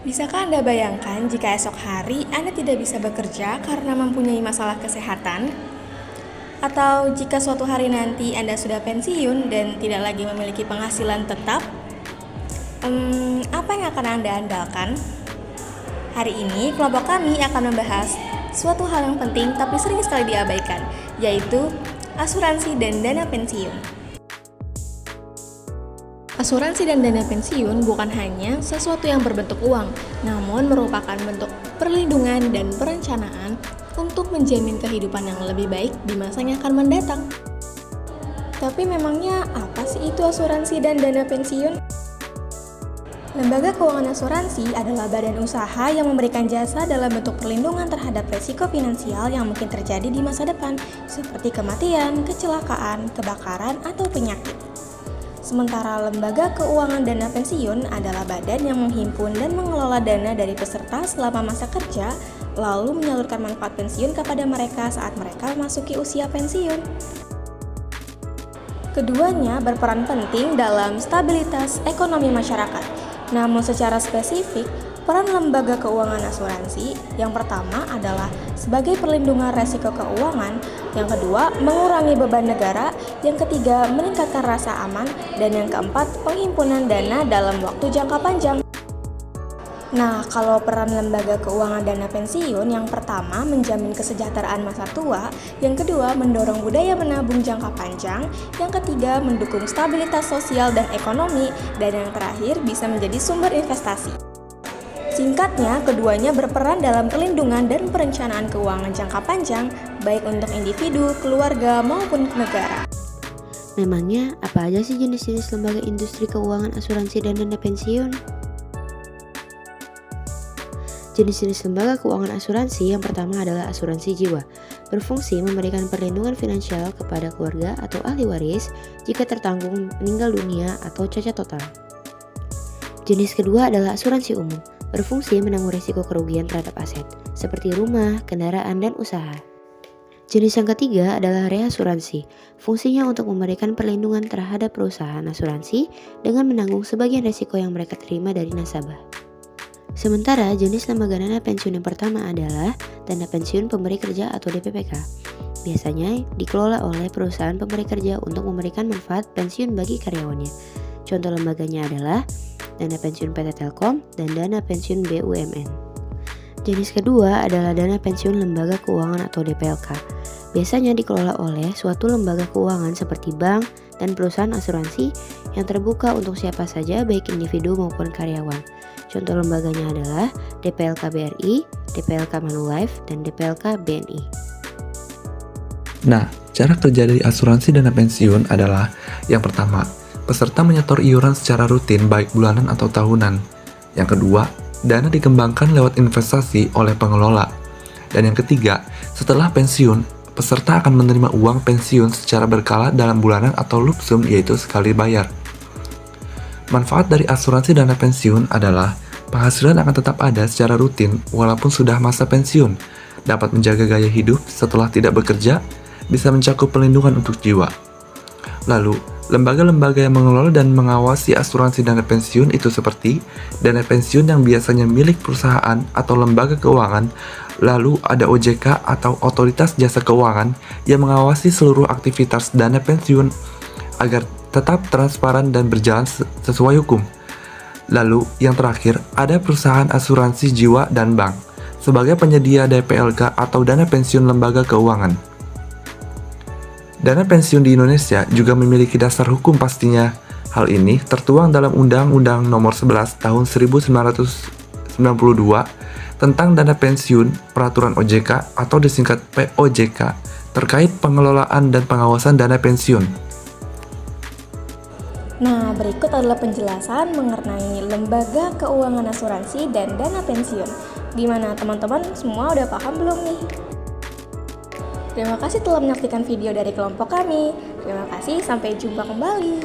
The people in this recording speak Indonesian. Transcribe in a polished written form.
Bisakah Anda bayangkan jika esok hari Anda tidak bisa bekerja karena mempunyai masalah kesehatan? Atau jika suatu hari nanti Anda sudah pensiun dan tidak lagi memiliki penghasilan tetap? Apa yang akan Anda andalkan? Hari ini kelompok kami akan membahas suatu hal yang penting tapi sering sekali diabaikan, yaitu asuransi dan dana pensiun. Asuransi dan dana pensiun bukan hanya sesuatu yang berbentuk uang, namun merupakan bentuk perlindungan dan perencanaan untuk menjamin kehidupan yang lebih baik di masa yang akan mendatang. Tapi memangnya apa sih itu asuransi dan dana pensiun? Lembaga keuangan asuransi adalah badan usaha yang memberikan jasa dalam bentuk perlindungan terhadap risiko finansial yang mungkin terjadi di masa depan, seperti kematian, kecelakaan, kebakaran, atau penyakit. Sementara lembaga keuangan dana pensiun adalah badan yang menghimpun dan mengelola dana dari peserta selama masa kerja, lalu menyalurkan manfaat pensiun kepada mereka saat mereka memasuki usia pensiun. Keduanya berperan penting dalam stabilitas ekonomi masyarakat. Namun secara spesifik, peran lembaga keuangan asuransi yang pertama adalah sebagai perlindungan resiko keuangan, yang kedua mengurangi beban negara, yang ketiga meningkatkan rasa aman, dan yang keempat penghimpunan dana dalam waktu jangka panjang. Nah, kalau peran lembaga keuangan dana pensiun yang pertama menjamin kesejahteraan masa tua, yang kedua mendorong budaya menabung jangka panjang, yang ketiga mendukung stabilitas sosial dan ekonomi, dan yang terakhir bisa menjadi sumber investasi. Singkatnya, keduanya berperan dalam perlindungan dan perencanaan keuangan jangka panjang, baik untuk individu, keluarga, maupun negara. Memangnya apa aja sih jenis-jenis lembaga industri keuangan asuransi dan dana pensiun? Jenis-jenis lembaga keuangan asuransi yang pertama adalah asuransi jiwa, berfungsi memberikan perlindungan finansial kepada keluarga atau ahli waris jika tertanggung meninggal dunia atau cacat total. Jenis kedua adalah asuransi umum, berfungsi menanggung risiko kerugian terhadap aset, seperti rumah, kendaraan, dan usaha. Jenis yang ketiga adalah reasuransi, fungsinya untuk memberikan perlindungan terhadap perusahaan asuransi dengan menanggung sebagian risiko yang mereka terima dari nasabah. Sementara jenis lembaga dana pensiun yang pertama adalah dana pensiun pemberi kerja atau DPPK. Biasanya dikelola oleh perusahaan pemberi kerja untuk memberikan manfaat pensiun bagi karyawannya. Contoh lembaganya adalah dana pensiun PT Telkom dan dana pensiun BUMN. Jenis kedua adalah dana pensiun lembaga keuangan atau DPLK. Biasanya dikelola oleh suatu lembaga keuangan seperti bank dan perusahaan asuransi yang terbuka untuk siapa saja baik individu maupun karyawan. Contoh lembaganya adalah DPLK BRI, DPLK Manulife, dan DPLK BNI. Nah, cara kerja dari asuransi dana pensiun adalah yang pertama, peserta menyetor iuran secara rutin baik bulanan atau tahunan. Yang kedua, dana dikembangkan lewat investasi oleh pengelola. Dan yang ketiga, setelah pensiun, peserta akan menerima uang pensiun secara berkala dalam bulanan atau lump sum, yaitu sekali bayar. Manfaat dari asuransi dana pensiun adalah penghasilan akan tetap ada secara rutin walaupun sudah masa pensiun, dapat menjaga gaya hidup setelah tidak bekerja, bisa mencakup perlindungan untuk jiwa. Lalu, lembaga-lembaga yang mengelola dan mengawasi asuransi dana pensiun itu seperti dana pensiun yang biasanya milik perusahaan atau lembaga keuangan, lalu ada OJK atau Otoritas Jasa Keuangan yang mengawasi seluruh aktivitas dana pensiun agar tetap transparan dan berjalan sesuai hukum. Lalu, yang terakhir, ada perusahaan asuransi jiwa dan bank sebagai penyedia DPLK atau dana pensiun lembaga keuangan. Dana pensiun di Indonesia juga memiliki dasar hukum pastinya. Hal ini tertuang dalam Undang-Undang Nomor 11 Tahun 1992 tentang dana pensiun, peraturan OJK atau disingkat POJK terkait pengelolaan dan pengawasan dana pensiun. Nah, berikut adalah penjelasan mengenai lembaga keuangan asuransi dan dana pensiun. Gimana teman-teman, semua udah paham belum nih? Terima kasih telah menyaksikan video dari kelompok kami. Terima kasih, sampai jumpa kembali.